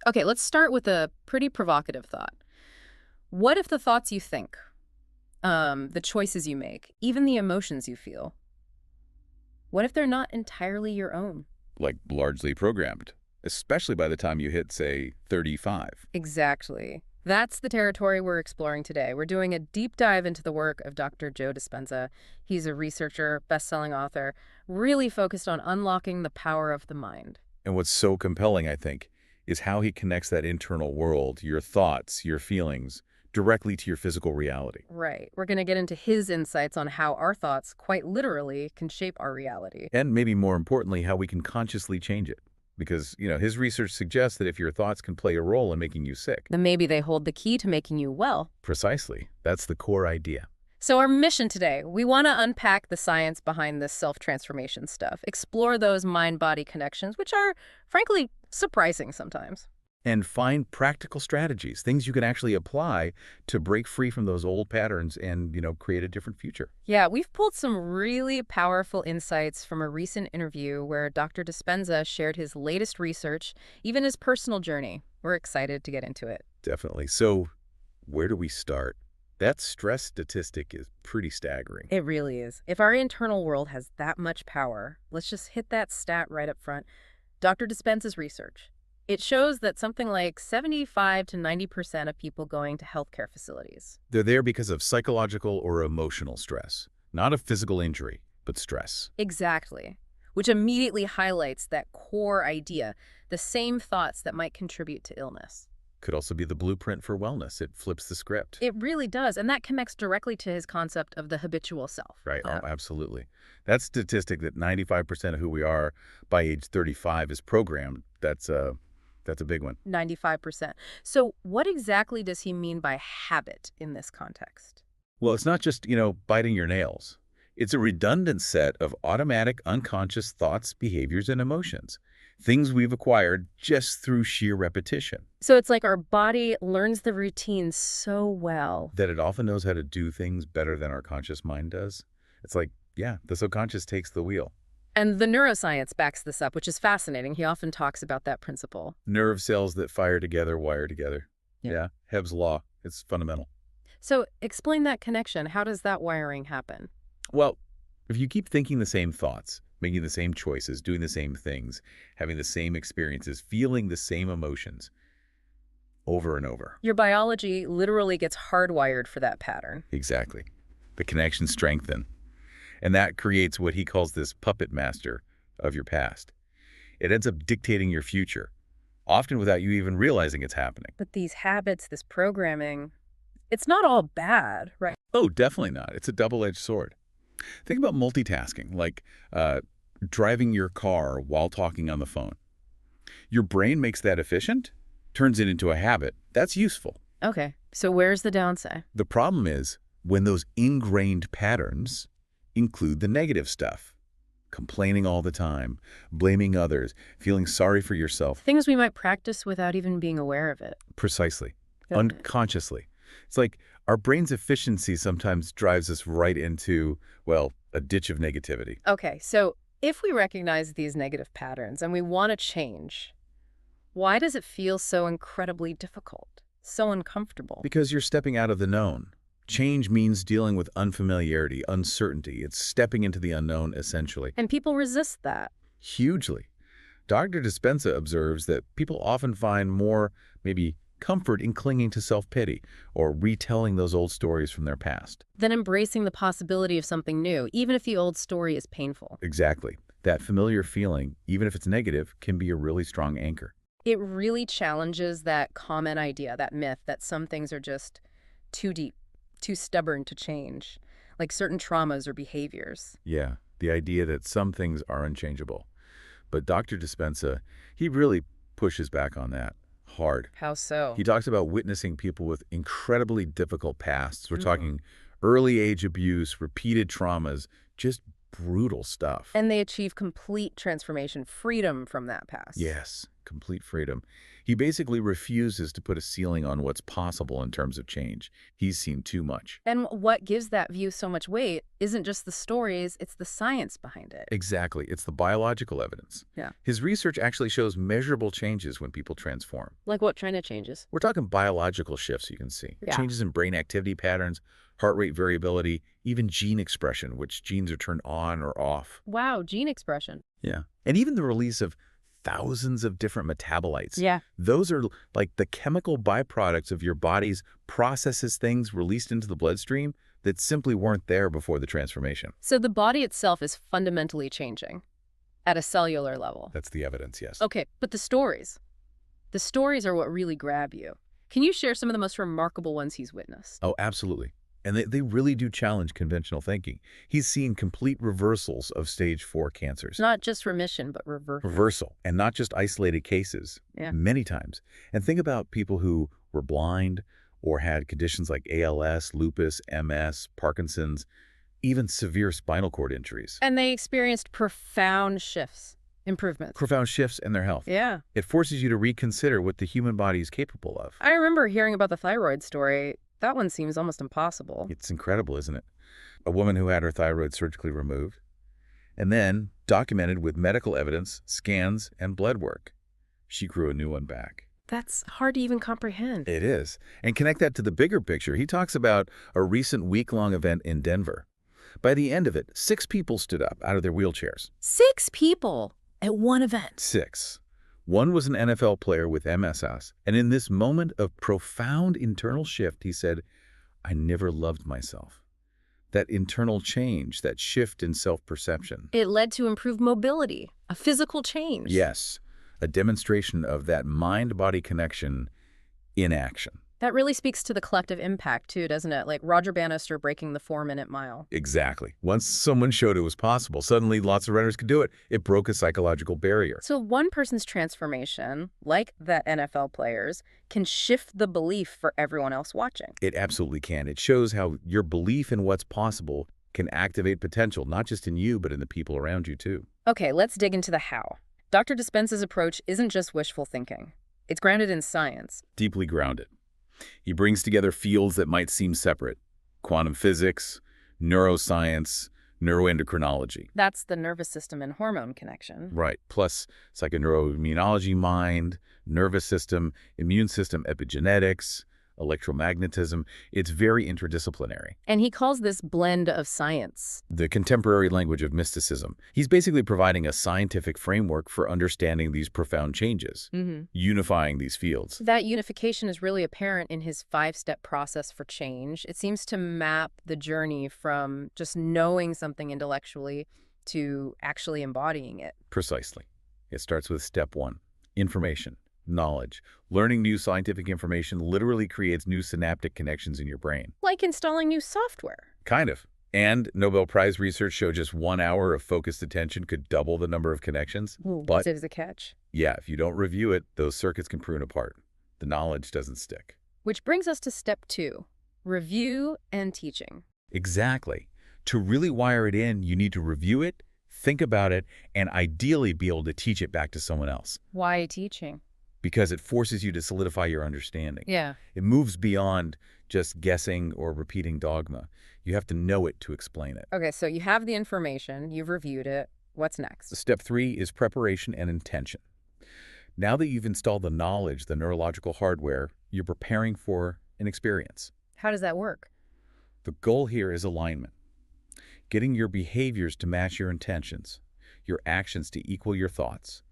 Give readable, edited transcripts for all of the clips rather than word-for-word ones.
Okay, let's start with a pretty provocative thought. What if the thoughts you think, the choices you make, even the emotions you feel, what if they're not entirely your own? Like largely programmed, especially by the time you hit, say, 35. Exactly. That's the territory we're exploring today. We're doing a deep dive into the work of Dr. Joe Dispenza. He's a researcher, best-selling author, really focused on unlocking the power of the mind. And what's so compelling, I think, is how he connects that internal world, your thoughts, your feelings, directly to your physical reality. Right. We're going to get into his insights on how our thoughts, quite literally, can shape our reality. And maybe more importantly, how we can consciously change it. Because, his research suggests that if your thoughts can play a role in making you sick. Then maybe they hold the key to making you well. Precisely. That's the core idea. So our mission today, we want to unpack the science behind this self-transformation stuff, explore those mind-body connections, which are, frankly, surprising sometimes. And find practical strategies, things you can actually apply to break free from those old patterns and, create a different future. Yeah, we've pulled some really powerful insights from a recent interview where Dr. Dispenza shared his latest research, even his personal journey. We're excited to get into it. Definitely. So where do we start? That stress statistic is pretty staggering. It really is. If our internal world has that much power, let's just hit that stat right up front. Dr. Dispenza's research. It shows that something like 75 to 90% of people going to healthcare facilities. They're there because of psychological or emotional stress, not a physical injury, but stress. Exactly. Which immediately highlights that core idea, the same thoughts that might contribute to illness. Could also be the blueprint for wellness. It flips the script. It really does, and that connects directly to his concept of the habitual self. Right. Oh, absolutely. That statistic that 95% of who we are by age 35 is programmed, that's a big one. 95%. So what exactly does he mean by habit in this context? Well, it's not just, biting your nails. It's a redundant set of automatic, unconscious thoughts, behaviors, and emotions. Things we've acquired just through sheer repetition. So it's like our body learns the routine so well. That it often knows how to do things better than our conscious mind does. It's like, yeah, the subconscious takes the wheel. And the neuroscience backs this up, which is fascinating. He often talks about that principle. Nerve cells that fire together wire together. Yeah, Hebb's law. It's fundamental. So explain that connection. How does that wiring happen? Well, if you keep thinking the same thoughts, making the same choices, doing the same things, having the same experiences, feeling the same emotions over and over. Your biology literally gets hardwired for that pattern. Exactly. The connections strengthen. And that creates what he calls this puppet master of your past. It ends up dictating your future, often without you even realizing it's happening. But these habits, this programming, it's not all bad, right? Oh, definitely not. It's a double-edged sword. Think about multitasking, like driving your car while talking on the phone. Your brain makes that efficient, turns it into a habit. That's useful. Okay, so where's the downside? The problem is when those ingrained patterns include the negative stuff. Complaining all the time, blaming others, feeling sorry for yourself. Things we might practice without even being aware of it. Precisely. Got it. Unconsciously. It's like our brain's efficiency sometimes drives us right into, well, a ditch of negativity. Okay, so if we recognize these negative patterns and we want to change, why does it feel so incredibly difficult, so uncomfortable? Because you're stepping out of the known. Change means dealing with unfamiliarity, uncertainty. It's stepping into the unknown, essentially. And people resist that. Hugely. Dr. Dispenza observes that people often find more, maybe, comfort in clinging to self-pity or retelling those old stories from their past. Then embracing the possibility of something new, even if the old story is painful. Exactly. That familiar feeling, even if it's negative, can be a really strong anchor. It really challenges that common idea, that myth, that some things are just too deep, too stubborn to change, like certain traumas or behaviors. Yeah, the idea that some things are unchangeable. But Dr. Dispenza, he really pushes back on that hard. How so? He talks about witnessing people with incredibly difficult pasts. We're talking early age abuse, repeated traumas, just brutal stuff. And they achieve complete transformation, freedom from that past. Yes. Complete freedom. He basically refuses to put a ceiling on what's possible in terms of change. He's seen too much. And what gives that view so much weight isn't just the stories, it's the science behind it. Exactly. It's the biological evidence. Yeah. His research actually shows measurable changes when people transform. Like what kind of changes? We're talking biological shifts, you can see. Yeah. Changes in brain activity patterns, heart rate variability, even gene expression, which genes are turned on or off. Wow, gene expression. Yeah. And even the release of thousands of different metabolites. Yeah. Those are like the chemical byproducts of your body's processes things released into the bloodstream that simply weren't there before the transformation. So the body itself is fundamentally changing at a cellular level. That's the evidence, yes. Okay, but the stories. The stories are what really grab you. Can you share some of the most remarkable ones he's witnessed? Oh, absolutely. And they really do challenge conventional thinking. He's seen complete reversals of stage 4 cancers. Not just remission, but reversal. Reversal, and not just isolated cases, Yeah. many times. And think about people who were blind or had conditions like ALS, lupus, MS, Parkinson's, even severe spinal cord injuries. And they experienced profound shifts, improvements. Profound shifts in their health. Yeah. It forces you to reconsider what the human body is capable of. I remember hearing about the thyroid story. That one seems almost impossible. It's incredible, isn't it? A woman who had her thyroid surgically removed and then documented with medical evidence, scans, and blood work. She grew a new one back. That's hard to even comprehend. It is. And connect that to the bigger picture. He talks about a recent week-long event in Denver. By the end of it, 6 people stood up out of their wheelchairs. 6 people at one event. 6. One was an NFL player with MSS, and in this moment of profound internal shift, he said, "I never loved myself." That internal change, that shift in self-perception. It led to improved mobility, a physical change. Yes, a demonstration of that mind-body connection in action. That really speaks to the collective impact, too, doesn't it? Like Roger Bannister breaking the 4-minute mile. Exactly. Once someone showed it was possible, suddenly lots of runners could do it. It broke a psychological barrier. So one person's transformation, like that NFL player's, can shift the belief for everyone else watching. It absolutely can. It shows how your belief in what's possible can activate potential, not just in you, but in the people around you, too. Okay, let's dig into the how. Dr. Dispenza's approach isn't just wishful thinking. It's grounded in science. Deeply grounded. He brings together fields that might seem separate: quantum physics, neuroscience, neuroendocrinology. That's the nervous system and hormone connection. Right. Plus psychoneuroimmunology, mind, nervous system, immune system, epigenetics, electromagnetism. It's very interdisciplinary. And he calls this blend of science. The contemporary language of mysticism. He's basically providing a scientific framework for understanding these profound changes, unifying these fields. That unification is really apparent in his 5-step process for change. It seems to map the journey from just knowing something intellectually to actually embodying it. Precisely. It starts with step 1, information. Knowledge. Learning new scientific information literally creates new synaptic connections in your brain. Like installing new software. Kind of. And Nobel Prize research showed just 1 hour of focused attention could double the number of connections. But there's a catch. yeah, if you don't review it, those circuits can prune apart. The knowledge doesn't stick. Which brings us to step 2, review and teaching. Exactly. To really wire it in, you need to review it, think about it, and ideally be able to teach it back to someone else. Why teaching? Because it forces you to solidify your understanding. Yeah. It moves beyond just guessing or repeating dogma. You have to know it to explain it. Okay, so you have the information, you've reviewed it. What's next? Step 3 is preparation and intention. Now that you've installed the knowledge, the neurological hardware, you're preparing for an experience. How does that work? The goal here is alignment. Getting your behaviors to match your intentions, your actions to equal your thoughts.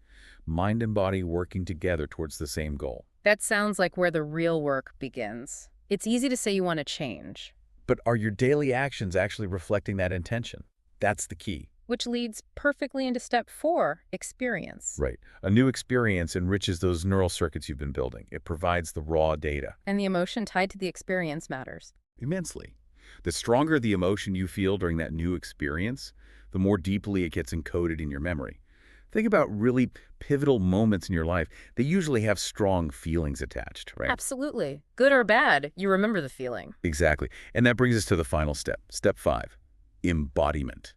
Mind and body working together towards the same goal. That sounds like where the real work begins. It's easy to say you want to change. But are your daily actions actually reflecting that intention? That's the key. Which leads perfectly into step 4, experience. Right. A new experience enriches those neural circuits you've been building. It provides the raw data. And the emotion tied to the experience matters. Immensely. The stronger the emotion you feel during that new experience, the more deeply it gets encoded in your memory. Think about really pivotal moments in your life. They usually have strong feelings attached, right? Absolutely. Good or bad, you remember the feeling. Exactly. And that brings us to the final step, step 5, embodiment.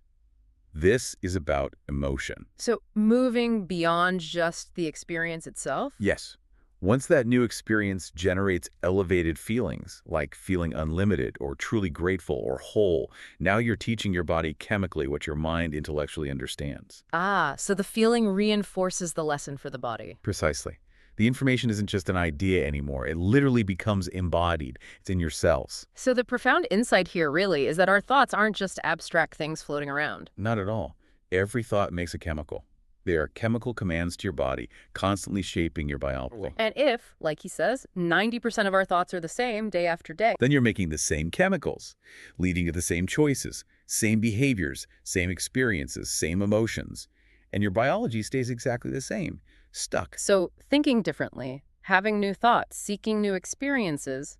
This is about emotion. So moving beyond just the experience itself? Yes. Once that new experience generates elevated feelings, like feeling unlimited or truly grateful or whole, now you're teaching your body chemically what your mind intellectually understands. Ah, so the feeling reinforces the lesson for the body. Precisely. The information isn't just an idea anymore. It literally becomes embodied. It's in your cells. So the profound insight here really is that our thoughts aren't just abstract things floating around. Not at all. Every thought makes a chemical. They are chemical commands to your body, constantly shaping your biology. And if, like he says, 90% of our thoughts are the same day after day, Then you're making the same chemicals, leading to the same choices, same behaviors, same experiences, same emotions. And your biology stays exactly the same, stuck. so thinking differently, having new thoughts, seeking new experiences,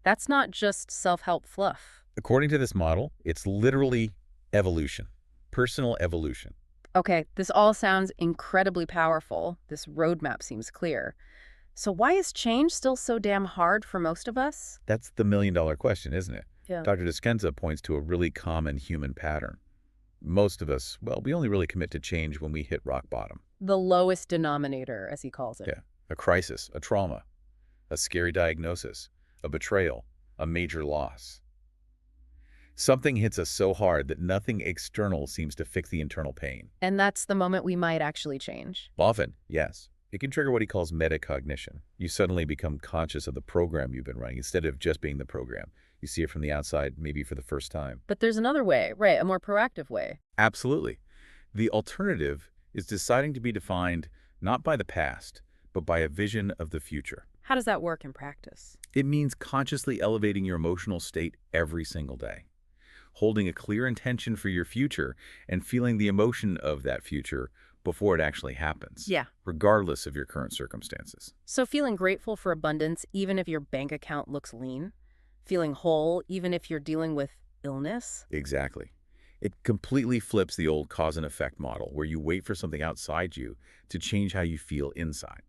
that's not just self-help fluff. According to this model, it's literally evolution, personal evolution. Okay, this all sounds incredibly powerful. This roadmap seems clear. So why is change still so damn hard for most of us? That's the million-dollar question, isn't it? Yeah. Dr. Dispenza points to a really common human pattern. Most of us, well, we only really commit to change when we hit rock bottom. The lowest denominator, as he calls it. Yeah. A crisis, a trauma, a scary diagnosis, a betrayal, a major loss. Something hits us so hard that nothing external seems to fix the internal pain. And that's the moment we might actually change. Often, yes. It can trigger what he calls metacognition. You suddenly become conscious of the program you've been running instead of just being the program. You see it from the outside, maybe for the first time. But there's another way, right? A more proactive way. Absolutely. The alternative is deciding to be defined not by the past, but by a vision of the future. How does that work in practice? It means consciously elevating your emotional state every single day, holding a clear intention for your future and feeling the emotion of that future before it actually happens, Yeah. regardless of your current circumstances. So feeling grateful for abundance even if your bank account looks lean? Feeling whole even if you're dealing with illness? Exactly. It completely flips the old cause and effect model where you wait for something outside you to change how you feel inside.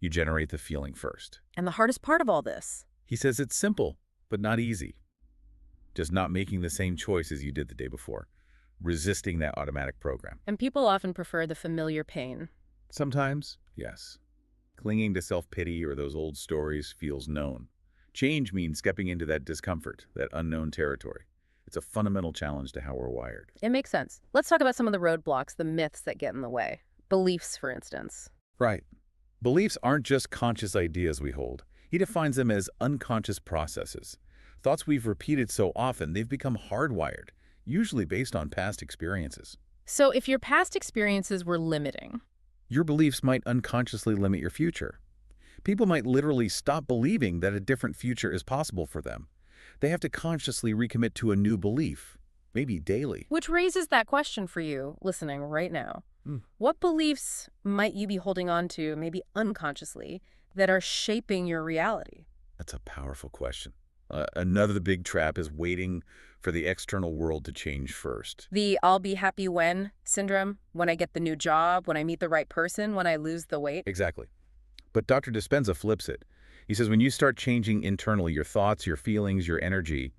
You generate the feeling first. And the hardest part of all this? He says it's simple, but not easy. Just not making the same choice as you did the day before. Resisting that automatic program. And people often prefer the familiar pain. Sometimes, yes. Clinging to self-pity or those old stories feels known. Change means stepping into that discomfort, that unknown territory. It's a fundamental challenge to how we're wired. It makes sense. Let's talk about some of the roadblocks, the myths that get in the way. Beliefs, for instance. Right. Beliefs aren't just conscious ideas we hold. He defines them as unconscious processes. Thoughts we've repeated so often, they've become hardwired, usually based on past experiences. So if your past experiences were limiting, Your beliefs might unconsciously limit your future. People might literally stop believing that a different future is possible for them. They have to consciously recommit to a new belief, maybe daily. which raises that question for you listening right now. Hmm. What beliefs might you be holding on to, maybe unconsciously, that are shaping your reality? That's a powerful question. Another big trap is waiting for the external world to change first. The I'll be happy when syndrome, when I get the new job, when I meet the right person, when I lose the weight. Exactly. But Dr. Dispenza flips it. He says when you start changing internally, your thoughts, your feelings, your energy,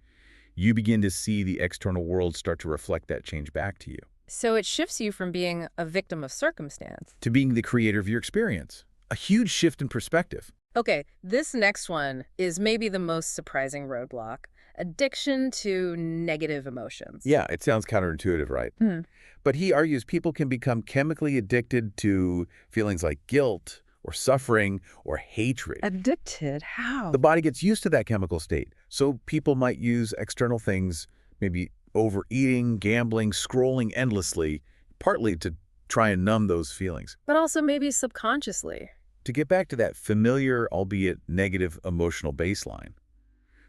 you begin to see the external world start to reflect that change back to you, So it shifts you from being a victim of circumstance. to being the creator of your experience. A huge shift in perspective. Okay, this next one is maybe the most surprising roadblock. Addiction to negative emotions. Yeah, it sounds counterintuitive, right? Hmm. But he argues people can become chemically addicted to feelings like guilt or suffering or hatred. Addicted? How? The body gets used to that chemical state. So people might use external things, maybe overeating, gambling, scrolling endlessly, partly to try and numb those feelings. But also maybe subconsciously. To get back to that familiar, albeit negative emotional baseline,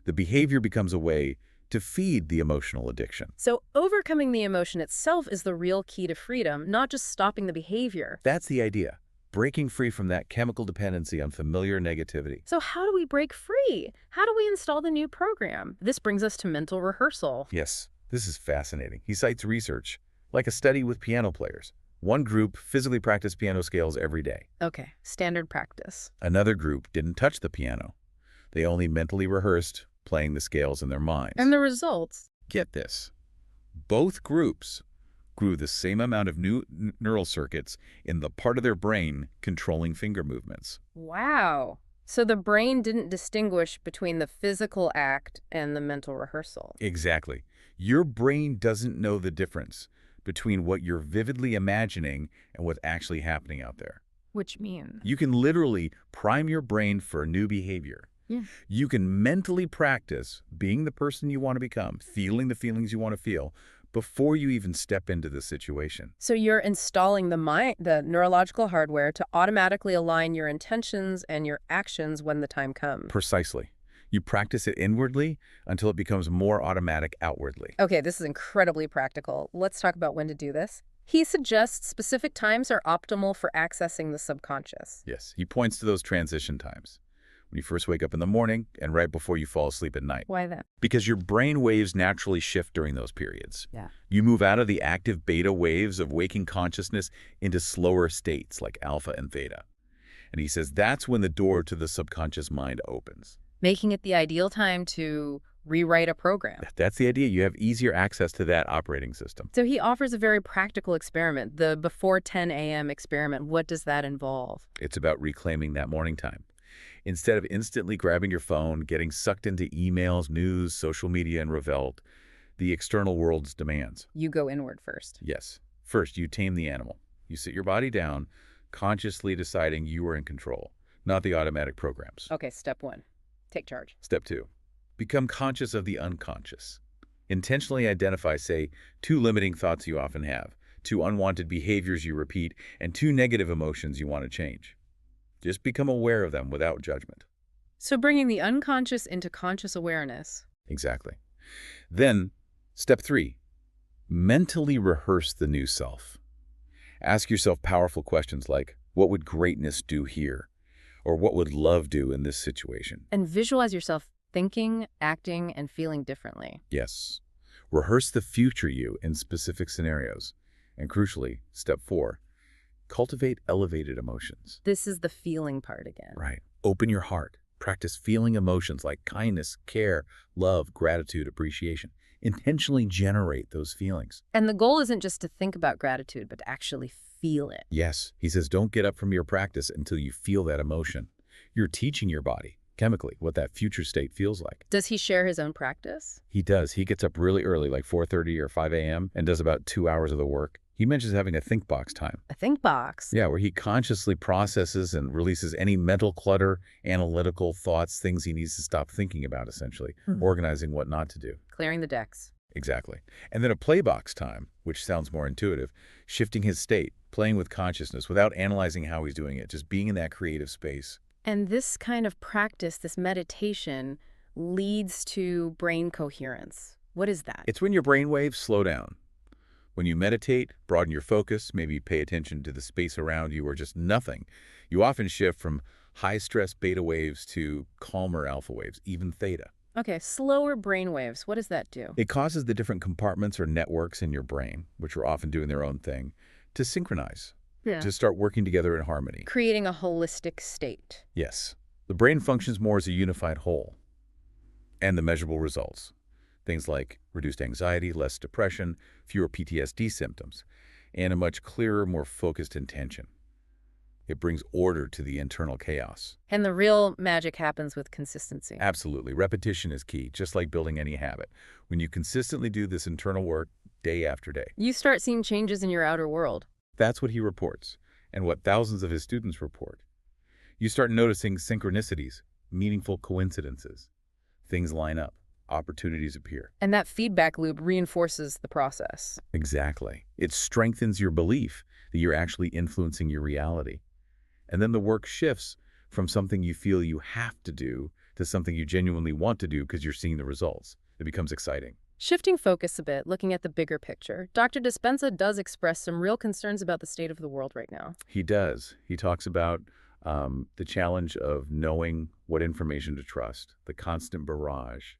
the behavior becomes a way to feed the emotional addiction. So overcoming the emotion itself is the real key to freedom, not just stopping the behavior. That's the idea. Breaking free from that chemical dependency on familiar negativity. So how do we break free? How do we install the new program? This brings us to mental rehearsal. Yes, this is fascinating. He cites research, like a study with piano players. One group physically practiced piano scales every day. Okay, standard practice. Another group didn't touch the piano. They only mentally rehearsed playing the scales in their minds. And the results? Get this. Both groups grew the same amount of new neural circuits in the part of their brain controlling finger movements. Wow. So the brain didn't distinguish between the physical act and the mental rehearsal. Exactly. Your brain doesn't know the difference between what you're vividly imagining and what's actually happening out there. Which means? You can literally prime your brain for a new behavior. Yeah. You can mentally practice being the person you want to become, feeling the feelings you want to feel, before you even step into the situation. So you're installing the neurological hardware to automatically align your intentions and your actions when the time comes. Precisely. You practice it inwardly until it becomes more automatic outwardly. Okay, this is incredibly practical. Let's talk about when to do this. He suggests specific times are optimal for accessing the subconscious. Yes, he points to those transition times. When you first wake up in the morning and right before you fall asleep at night. Why that? Because your brain waves naturally shift during those periods. Yeah. You move out of the active beta waves of waking consciousness into slower states like alpha and theta. And he says that's when the door to the subconscious mind opens. Making it the ideal time to rewrite a program. That's the idea. You have easier access to that operating system. So he offers a very practical experiment, the before 10 a.m. experiment. What does that involve? It's about reclaiming that morning time. Instead of instantly grabbing your phone, getting sucked into emails, news, social media, and revolt, the external world's demands. You go inward first. Yes. First, you tame the animal. You sit your body down, consciously deciding you are in control, not the automatic programs. Okay, step 1. Take charge. Step 2. Become conscious of the unconscious. Intentionally identify, say, 2 limiting thoughts you often have, 2 unwanted behaviors you repeat, and 2 negative emotions you want to change. Just become aware of them without judgment. So bringing the unconscious into conscious awareness. Exactly. Then, step 3, mentally rehearse the new self. Ask yourself powerful questions like, what would greatness do here? Or what would love do in this situation? And visualize yourself thinking, acting, and feeling differently. Yes. Rehearse the future you in specific scenarios. And crucially, step 4, cultivate elevated emotions. This is the feeling part again. Right. Open your heart. Practice feeling emotions like kindness, care, love, gratitude, appreciation. Intentionally generate those feelings. And the goal isn't just to think about gratitude, but to actually feel it. Yes, he says don't get up from your practice until you feel that emotion. You're teaching your body, chemically, what that future state feels like. Does he share his own practice? He does. He gets up really early, like 4:30 or 5 a.m., and does about 2 hours of the work. He mentions having a think box time. A think box? Yeah, where he consciously processes and releases any mental clutter, analytical thoughts, things he needs to stop thinking about, essentially, organizing what not to do. Clearing the decks. Exactly. And then a play box time, which sounds more intuitive, shifting his state, playing with consciousness without analyzing how he's doing it, just being in that creative space. And this kind of practice, this meditation, leads to brain coherence. What is that? It's when your brain waves slow down. When you meditate, broaden your focus, maybe pay attention to the space around you or just nothing, you often shift from high-stress beta waves to calmer alpha waves, even theta. Okay, slower brain waves. What does that do? It causes the different compartments or networks in your brain, which are often doing their own thing, to synchronize, to start working together in harmony. Creating a holistic state. Yes. The brain functions more as a unified whole. And the measurable results. Things like reduced anxiety, less depression, fewer PTSD symptoms, and a much clearer, more focused intention. It brings order to the internal chaos. And the real magic happens with consistency. Absolutely. Repetition is key, just like building any habit. When you consistently do this internal work day after day. You start seeing changes in your outer world. That's what he reports, and what thousands of his students report. You start noticing synchronicities, meaningful coincidences. Things line up. Opportunities appear. And that feedback loop reinforces the process. Exactly. It strengthens your belief that you're actually influencing your reality. And then the work shifts from something you feel you have to do to something you genuinely want to do because you're seeing the results. It becomes exciting. Shifting focus a bit, looking at the bigger picture, Dr. Dispenza does express some real concerns about the state of the world right now. He does. He talks about the challenge of knowing what information to trust, the constant barrage.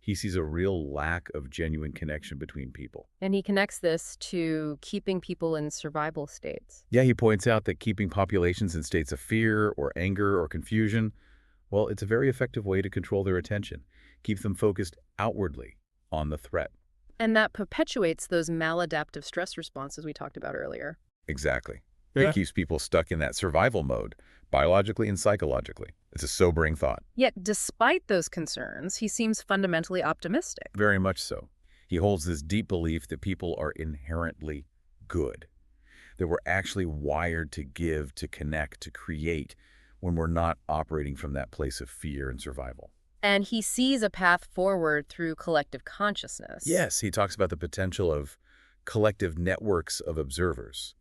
He sees a real lack of genuine connection between people. And he connects this to keeping people in survival states. Yeah, he points out that keeping populations in states of fear or anger or confusion, well, it's a very effective way to control their attention, keep them focused outwardly on the threat. And that perpetuates those maladaptive stress responses we talked about earlier. Exactly. It keeps people stuck in that survival mode, biologically and psychologically. It's a sobering thought. Yet, despite those concerns, he seems fundamentally optimistic. Very much so. He holds this deep belief that people are inherently good, that we're actually wired to give, to connect, to create when we're not operating from that place of fear and survival. And he sees a path forward through collective consciousness. Yes, he talks about the potential of collective networks of observers,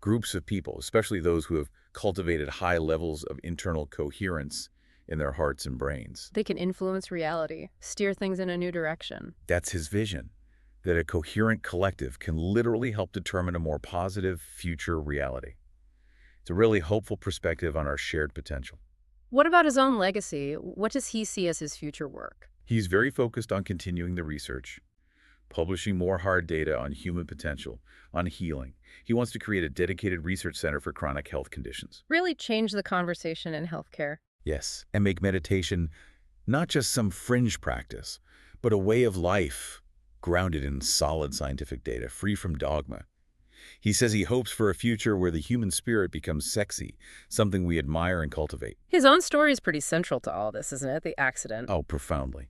groups of people, especially those who have cultivated high levels of internal coherence in their hearts and brains. They can influence reality, steer things in a new direction. That's his vision, that a coherent collective can literally help determine a more positive future reality. It's a really hopeful perspective on our shared potential. What about his own legacy? What does he see as his future work? He's very focused on continuing the research, publishing more hard data on human potential, on healing. He wants to create a dedicated research center for chronic health conditions. Really change the conversation in healthcare. Yes, and make meditation not just some fringe practice, but a way of life grounded in solid scientific data, free from dogma. He says he hopes for a future where the human spirit becomes sexy, something we admire and cultivate. His own story is pretty central to all this, isn't it? The accident. Oh, profoundly.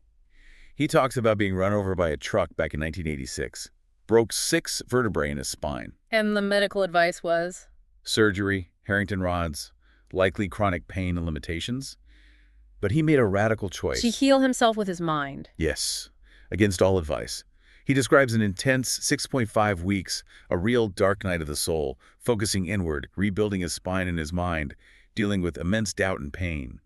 He talks about being run over by a truck back in 1986, broke 6 vertebrae in his spine. And the medical advice was? Surgery, Harrington rods, likely chronic pain and limitations. But he made a radical choice. To heal himself with his mind. Yes, against all advice. He describes an intense 6.5 weeks, a real dark night of the soul, focusing inward, rebuilding his spine and his mind, dealing with immense doubt and pain,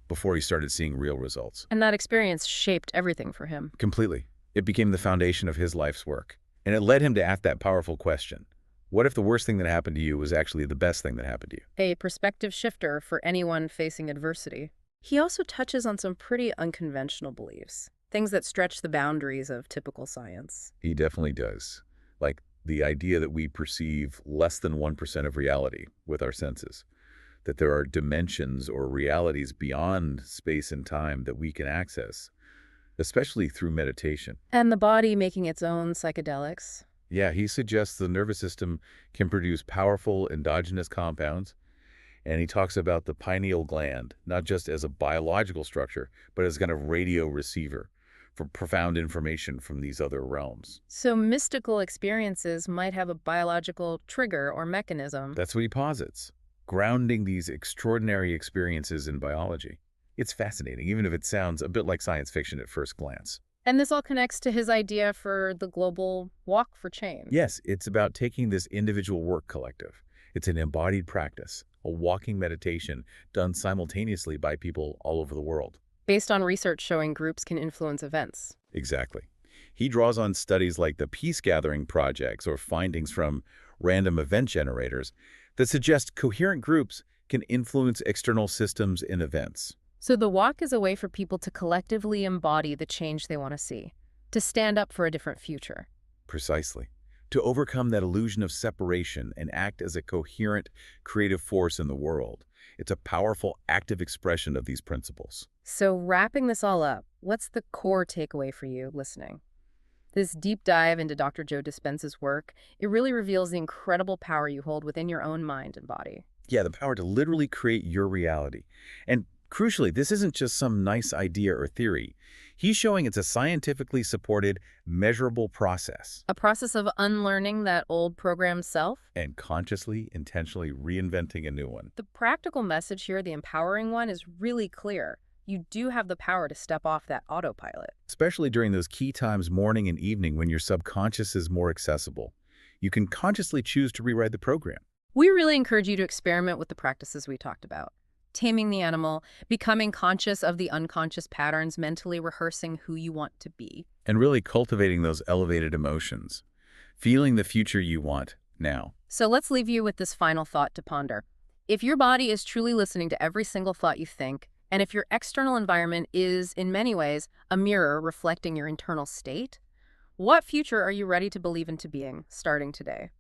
before he started seeing real results. And that experience shaped everything for him. Completely. It became the foundation of his life's work. And it led him to ask that powerful question. What if the worst thing that happened to you was actually the best thing that happened to you? A perspective shifter for anyone facing adversity. He also touches on some pretty unconventional beliefs. Things that stretch the boundaries of typical science. He definitely does. Like the idea that we perceive less than 1% of reality with our senses. That there are dimensions or realities beyond space and time that we can access, especially through meditation. And the body making its own psychedelics. Yeah, he suggests the nervous system can produce powerful endogenous compounds, and he talks about the pineal gland, not just as a biological structure, but as kind of radio receiver for profound information from these other realms. So mystical experiences might have a biological trigger or mechanism. That's what he posits, grounding these extraordinary experiences in biology. It's fascinating, even if it sounds a bit like science fiction at first glance. And this all connects to his idea for the global walk for change. Yes, it's about taking this individual work collective. It's an embodied practice, a walking meditation done simultaneously by people all over the world. Based on research showing groups can influence events. Exactly. He draws on studies like the peace-gathering projects or findings from random event generators that suggest coherent groups can influence external systems and events. So the walk is a way for people to collectively embody the change they want to see, to stand up for a different future. Precisely. To overcome that illusion of separation and act as a coherent, creative force in the world. It's a powerful, active expression of these principles. So wrapping this all up, what's the core takeaway for you listening? This deep dive into Dr. Joe Dispenza's work, it really reveals the incredible power you hold within your own mind and body. Yeah, the power to literally create your reality. And crucially, this isn't just some nice idea or theory. He's showing it's a scientifically supported, measurable process. A process of unlearning that old programmed self. And consciously, intentionally reinventing a new one. The practical message here, the empowering one, is really clear. You do have the power to step off that autopilot. Especially during those key times, morning and evening, when your subconscious is more accessible. You can consciously choose to rewrite the program. We really encourage you to experiment with the practices we talked about. Taming the animal, becoming conscious of the unconscious patterns, mentally rehearsing who you want to be. And really cultivating those elevated emotions. Feeling the future you want now. So let's leave you with this final thought to ponder. If your body is truly listening to every single thought you think, and if your external environment is, in many ways, a mirror reflecting your internal state, what future are you ready to believe into being, starting today?